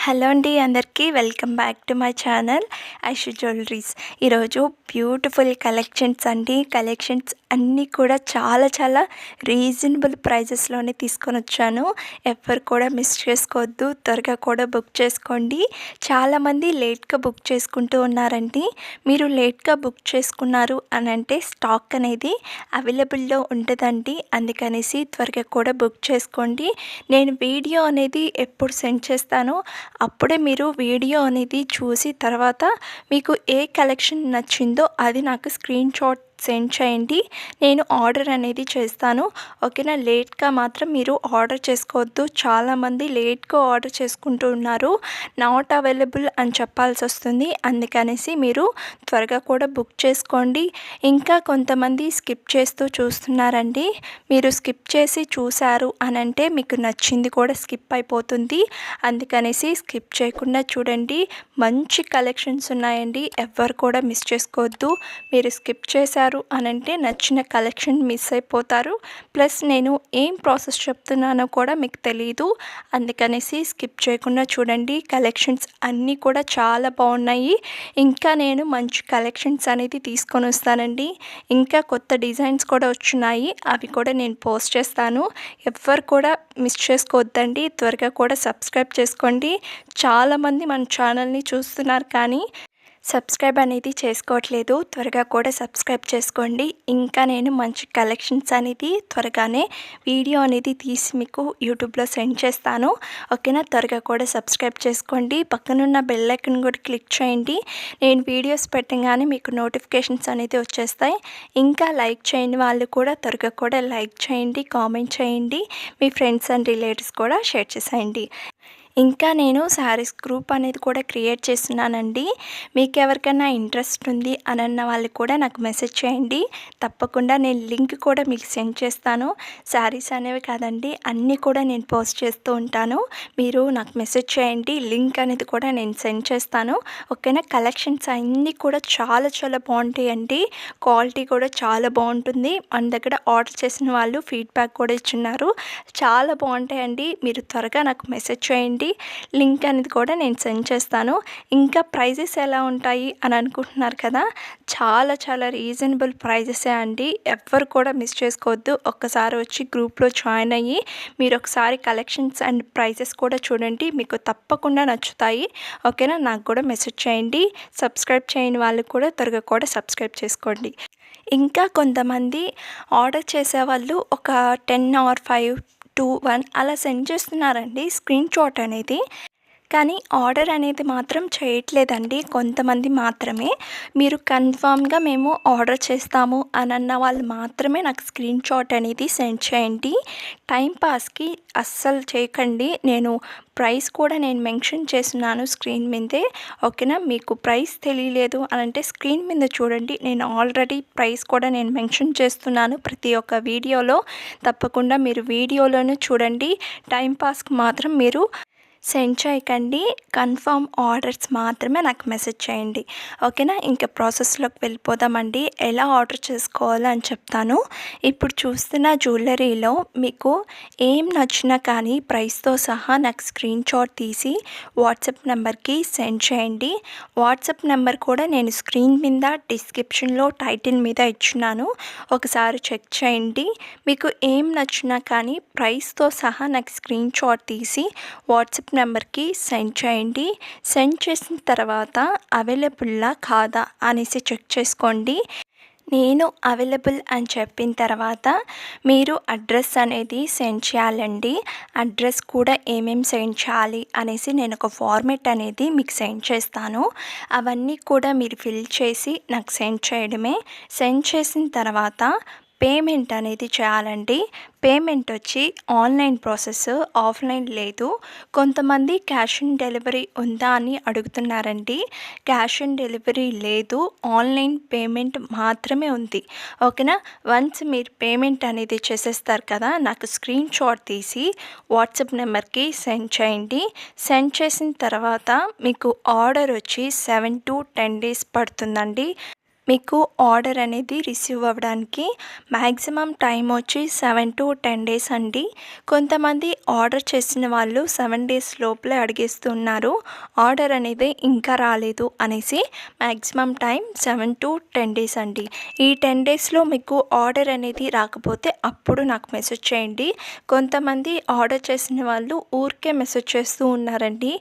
Hello అండి, అందరికీ welcome back to my channel Aishu jewelleries. ఈరోజు బ్యూటిఫుల్ కలెక్షన్స్ అన్నీ కూడా చాలా రీజనబుల్ ప్రైజెస్లోనే తీసుకొని వచ్చాను. ఎవరు కూడా మిస్ చేసుకోవద్దు, త్వరగా కూడా బుక్ చేసుకోండి. చాలామంది లేట్గా బుక్ చేసుకుంటూ ఉన్నారండి. మీరు లేట్గా బుక్ చేసుకున్నారు అని అంటే స్టాక్ అనేది అవైలబుల్లో ఉంటుందండి. అందుకనేసి త్వరగా కూడా బుక్ చేసుకోండి. నేను వీడియో అనేది ఎప్పుడు సెండ్ చేస్తానో అప్పుడే మీరు వీడియో అనేది చూసి తర్వాత మీకు ఏ కలెక్షన్ నచ్చిందో అది నాకు స్క్రీన్ షాట్ సెండ్ చేయండి. నేను ఆర్డర్ అనేది చేస్తాను. ఓకేనా? లేట్గా మాత్రం మీరు ఆర్డర్ చేసుకోవద్దు. చాలామంది లేట్గా ఆర్డర్ చేసుకుంటూ ఉన్నారు. నాట్ అవైలబుల్ అని చెప్పాల్సి వస్తుంది. అందుకనేసి మీరు త్వరగా కూడా బుక్ చేసుకోండి. ఇంకా కొంతమంది స్కిప్ చేస్తూ చూస్తున్నారండి. మీరు స్కిప్ చేసి చూశారు అని అంటే మీకు నచ్చింది కూడా స్కిప్ అయిపోతుంది. అందుకనేసి స్కిప్ చేయకుండా చూడండి. మంచి కలెక్షన్స్ ఉన్నాయండి. ఎవ్వరు కూడా మిస్ చేసుకోవద్దు. మీరు స్కిప్ చేశారు అని అంటే నచ్చిన కలెక్షన్ మిస్ అయిపోతారు. ప్లస్ నేను ఏం ప్రాసెస్ చెప్తున్నానో కూడా మీకు తెలియదు. అందుకనేసి స్కిప్ చేయకుండా చూడండి. కలెక్షన్స్ అన్నీ కూడా చాలా బాగున్నాయి. ఇంకా నేను మంచి కలెక్షన్స్ అనేది తీసుకొని వస్తానండి. ఇంకా కొత్త డిజైన్స్ కూడా వచ్చున్నాయి. అవి కూడా నేను పోస్ట్ చేస్తాను. ఎవ్వరు కూడా మిస్ చేసుకోవద్దండి. త్వరగా కూడా సబ్స్క్రైబ్ చేసుకోండి. చాలామంది మన ఛానల్ని చూస్తున్నారు కానీ సబ్స్క్రైబ్ అనేది చేసుకోవట్లేదు. త్వరగా కూడా సబ్స్క్రైబ్ చేసుకోండి. ఇంకా నేను మంచి కలెక్షన్స్ అనేది త్వరగానే వీడియో అనేది తీసి మీకు యూట్యూబ్లో సెండ్ చేస్తాను. ఓకేనా? త్వరగా కూడా సబ్స్క్రైబ్ చేసుకోండి. పక్కనున్న బెల్ ఐకాన్ కూడా క్లిక్ చేయండి. నేను వీడియోస్ పెట్టగానే మీకు నోటిఫికేషన్స్ అనేది వచ్చేస్తాయి. ఇంకా లైక్ చేయని వాళ్ళు కూడా త్వరగా కూడా లైక్ చేయండి, కామెంట్ చేయండి. మీ ఫ్రెండ్స్ అండ్ రిలేటివ్స్ కూడా షేర్ చేసేయండి. ఇంకా నేను శారీస్ గ్రూప్ అనేది కూడా క్రియేట్ చేస్తున్నానండి. మీకు ఎవరికైనా ఇంట్రెస్ట్ ఉంది అని అన్న వాళ్ళు కూడా నాకు మెసేజ్ చేయండి. తప్పకుండా నేను లింక్ కూడా మీకు సెండ్ చేస్తాను. శారీస్ అనేవి కాదండి, అన్నీ కూడా నేను పోస్ట్ చేస్తూ ఉంటాను. మీరు నాకు మెసేజ్ చేయండి. లింక్ అనేది కూడా నేను సెండ్ చేస్తాను. ఓకేనా? కలెక్షన్స్ అన్నీ కూడా చాలా బాగుంటాయండి. క్వాలిటీ కూడా చాలా బాగుంటుంది. మన దగ్గర ఆర్డర్ చేసిన వాళ్ళు ఫీడ్బ్యాక్ కూడా ఇచ్చున్నారు. చాలా బాగుంటాయండి. మీరు త్వరగా నాకు మెసేజ్ చేయండి. లింక్ అనేది కూడా నేను సెండ్ చేస్తాను. ఇంకా ప్రైజెస్ ఎలా ఉంటాయి అని అనుకుంటున్నారు కదా, చాలా రీజనబుల్ ప్రైజెసే అండి. ఎవ్వరు కూడా మిస్ చేసుకోవద్దు. ఒక్కసారి వచ్చి గ్రూప్లో జాయిన్ అయ్యి మీరు ఒకసారి కలెక్షన్స్ అండ్ ప్రైజెస్ కూడా చూడండి. మీకు తప్పకుండా నచ్చుతాయి. ఓకేనా? నాకు కూడా మెసేజ్ చేయండి. సబ్స్క్రైబ్ చేయని వాళ్ళు కూడా త్వరగా కూడా సబ్స్క్రైబ్ చేసుకోండి. ఇంకా కొంతమంది ఆర్డర్ చేసేవాళ్ళు ఒక 10 ఆర్ 5 2 1 అలా సెండ్ చేస్తున్నారండి స్క్రీన్ షాట్ అనేది. కానీ ఆర్డర్ అనేది మాత్రం చేయట్లేదండి. కొంతమంది మాత్రమే. మీరు కన్ఫామ్గా మేము ఆర్డర్ చేస్తాము అని అన్న వాళ్ళు మాత్రమే నాకు స్క్రీన్ షాట్ అనేది సెండ్ చేయండి. టైంపాస్కి అస్సలు చేయకండి. నేను ప్రైస్ కూడా నేను మెన్షన్ చేస్తున్నాను స్క్రీన్ మీదే. ఓకేనా? మీకు ప్రైస్ తెలియలేదు అని అంటే స్క్రీన్ మీద చూడండి. నేను ఆల్రెడీ ప్రైస్ కూడా నేను మెన్షన్ చేస్తున్నాను ప్రతి ఒక్క వీడియోలో. తప్పకుండా మీరు వీడియోలోనే చూడండి. టైంపాస్కి మాత్రం మీరు సెండ్ చేయకండి. కన్ఫర్మ్ ఆర్డర్స్ మాత్రమే నాకు మెసేజ్ చేయండి. ఓకేనా? ఇంకా ప్రాసెస్లోకి వెళ్ళిపోదామండి. ఎలా ఆర్డర్ చేసుకోవాలో అని చెప్తాను. ఇప్పుడు చూస్తున్న జ్యువెలరీలో మీకు ఏం నచ్చినా కానీ ప్రైస్తో సహా నాకు స్క్రీన్ షాట్ తీసి వాట్సాప్ నెంబర్కి సెండ్ చేయండి. వాట్సాప్ నెంబర్ కూడా నేను స్క్రీన్ మీద డిస్క్రిప్షన్లో టైటిల్ మీద ఇచ్చున్నాను. ఒకసారి చెక్ చేయండి. మీకు ఏం నచ్చినా కానీ ప్రైస్తో సహా నాకు స్క్రీన్ షాట్ తీసి వాట్సాప్ నెంబర్కి సెండ్ చేయండి. సెండ్ చేసిన తర్వాత అవైలబుల్లా కాదా అనేసి చెక్ చేసుకోండి. నేను అవైలబుల్ అని చెప్పిన తర్వాత మీరు అడ్రస్ అనేది సెండ్ చేయాలండి. అడ్రస్ కూడా ఏమేమి సెండ్ చేయాలి అనేసి నేను ఒక ఫార్మేట్ అనేది మీకు సెండ్ చేస్తాను. అవన్నీ కూడా మీరు ఫిల్ చేసి నాకు సెండ్ చేయడమే. సెండ్ చేసిన తర్వాత పేమెంట్ అనేది చేయాలండి. పేమెంట్ వచ్చి ఆన్లైన్ ప్రాసెస్, ఆఫ్లైన్ లేదు. కొంతమంది క్యాష్ ఆన్ డెలివరీ ఉందా అని అడుగుతున్నారండి. క్యాష్ ఆన్ డెలివరీ లేదు, ఆన్లైన్ పేమెంట్ మాత్రమే ఉంది. ఓకేనా? వన్స్ మీరు పేమెంట్ అనేది చేసేస్తారు కదా, నాకు స్క్రీన్ షాట్ తీసి వాట్సాప్ నెంబర్కి సెండ్ చేయండి. సెండ్ చేసిన తర్వాత మీకు ఆర్డర్ వచ్చి 7 to 10 days పడుతుందండి. మీకు ఆర్డర్ అనేది రిసీవ్ అవ్వడానికి మ్యాక్సిమం టైం వచ్చి 7 to 10 డేస్ అండి. కొంతమంది ఆర్డర్ చేసిన వాళ్ళు 7 డేస్ లోపలే అడిగేస్తున్నారు. ఆర్డర్ అనేది ఇంకా రాలేదు అనేసి. మ్యాక్సిమం టైం 7 to 10 డేస్ అండి. ఈ 10 డేస్లో మీకు ఆర్డర్ అనేది రాకపోతే అప్పుడు నాకు మెసేజ్ చేయండి. కొంతమంది ఆర్డర్ చేసిన వాళ్ళు ఊరికే మెసేజ్ చేస్తూ ఉన్నారండి,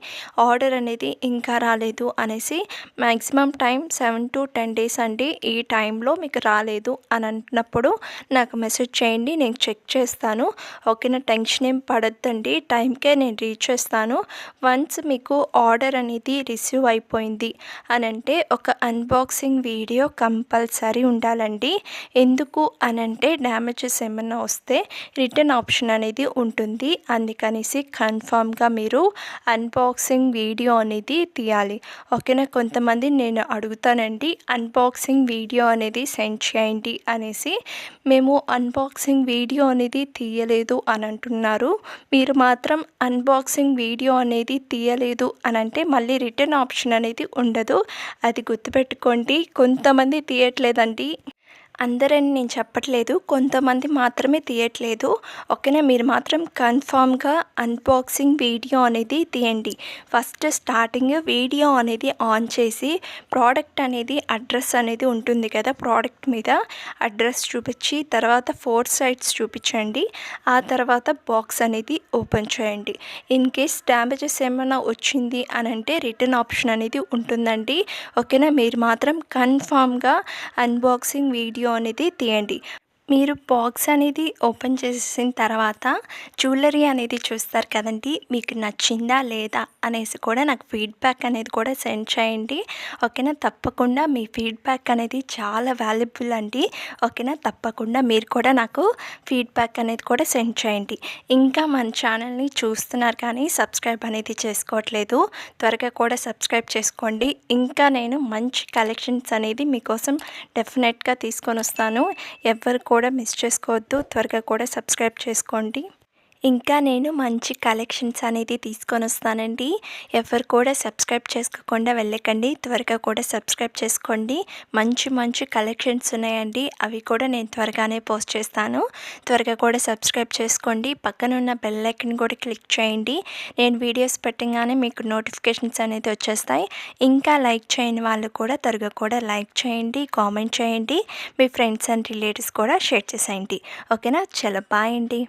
ఆర్డర్ అనేది ఇంకా రాలేదు అనేసి. మ్యాక్సిమం టైం 7 to 10 డేస్ అండి. ఈ టైంలో మీకు రాలేదు అని అన్నప్పుడు నాకు మెసేజ్ చేయండి, నేను చెక్ చేస్తాను. ఓకేనా, టెన్షన్ ఏం పడొద్దండి, టైంకే నేను రీచ్ చేస్తాను. వన్స్ మీకు ఆర్డర్ అనేది రిసీవ్ అయిపోయింది అని అంటే ఒక అన్బాక్సింగ్ వీడియో కంపల్సరీ ఉండాలండి. ఎందుకు అని అంటే డ్యామేజెస్ ఏమైనా వస్తే రిటర్న్ ఆప్షన్ అనేది ఉంటుంది. అందుకనేసి కన్ఫామ్గా మీరు అన్బాక్సింగ్ వీడియో అనేది తీయాలి. ఓకేనా, కొంతమంది నేను అడుగుతానండి అన్బాక్సింగ్ వీడియో అనేది సెండ్ చేయండి అనేసి. మేము అన్బాక్సింగ్ వీడియో అనేది తీయలేదు అని అంటున్నారు. మీరు మాత్రం అన్బాక్సింగ్ వీడియో అనేది తీయలేదు అని అంటే మళ్ళీ రిటర్న్ ఆప్షన్ అనేది ఉండదు, అది గుర్తుపెట్టుకోండి. కొంతమంది తీయట్లేదండి, అందరని నేను చెప్పట్లేదు, కొంతమంది మాత్రమే తీయట్లేదు. ఓకేనా, మీరు మాత్రం కన్ఫామ్గా అన్బాక్సింగ్ వీడియో అనేది తీయండి. ఫస్ట్ స్టార్టింగ్ వీడియో అనేది ఆన్ చేసి ప్రోడక్ట్ అనేది అడ్రస్ అనేది ఉంటుంది కదా, ప్రోడక్ట్ మీద అడ్రస్ చూపించి తర్వాత 4 సైడ్స్ చూపించండి. ఆ తర్వాత బాక్స్ అనేది ఓపెన్ చేయండి. ఇన్ కేస్ డ్యామేజెస్ ఏమైనా వచ్చింది అని అంటే రిటర్న్ ఆప్షన్ అనేది ఉంటుందండి. ఓకేనా, మీరు మాత్రం కన్ఫామ్గా అన్బాక్సింగ్ వీడియో అనేది తీయండి. మీరు బాక్స్ అనేది ఓపెన్ చేసిన తర్వాత జ్యువెలరీ అనేది చూస్తారు కదండి, మీకు నచ్చిందా లేదా అనేసి కూడా నాకు ఫీడ్బ్యాక్ అనేది కూడా సెండ్ చేయండి. ఓకేనా, తప్పకుండా మీ ఫీడ్బ్యాక్ అనేది చాలా వాల్యుబుల్ అండి. ఓకేనా, తప్పకుండా మీరు కూడా నాకు ఫీడ్బ్యాక్ అనేది కూడా సెండ్ చేయండి. ఇంకా మన ఛానల్ని చూస్తున్నారు కానీ సబ్స్క్రైబ్ అనేది చేసుకోవట్లేదు, త్వరగా కూడా సబ్స్క్రైబ్ చేసుకోండి. ఇంకా నేను మంచి కలెక్షన్స్ అనేది మీకోసం డెఫినెట్గా తీసుకొని వస్తాను. ఎవరు కూడా మిస్ చేసుకోవద్దు, త్వరగా కూడా సబ్స్క్రైబ్ చేసుకోండి. ఇంకా నేను మంచి కలెక్షన్స్ అనేది తీసుకొని వస్తానండి. ఎవరు కూడా సబ్స్క్రైబ్ చేసుకోకుండా వెళ్ళకండి, త్వరగా కూడా సబ్స్క్రైబ్ చేసుకోండి. మంచి మంచి కలెక్షన్స్ ఉన్నాయండి, అవి కూడా నేను త్వరగానే పోస్ట్ చేస్తాను. త్వరగా కూడా సబ్స్క్రైబ్ చేసుకోండి. పక్కన ఉన్న బెల్ ఐకాన్ కూడా క్లిక్ చేయండి. నేను వీడియోస్ పెట్టగానే మీకు నోటిఫికేషన్స్ అనేది వచ్చేస్తాయి. ఇంకా లైక్ చేయని వాళ్ళు కూడా త్వరగా కూడా లైక్ చేయండి, కామెంట్ చేయండి, మీ ఫ్రెండ్స్ అండ్ రిలేటివ్స్ కూడా షేర్ చేసేయండి. ఓకేనా, చలో బాయ్ అండి.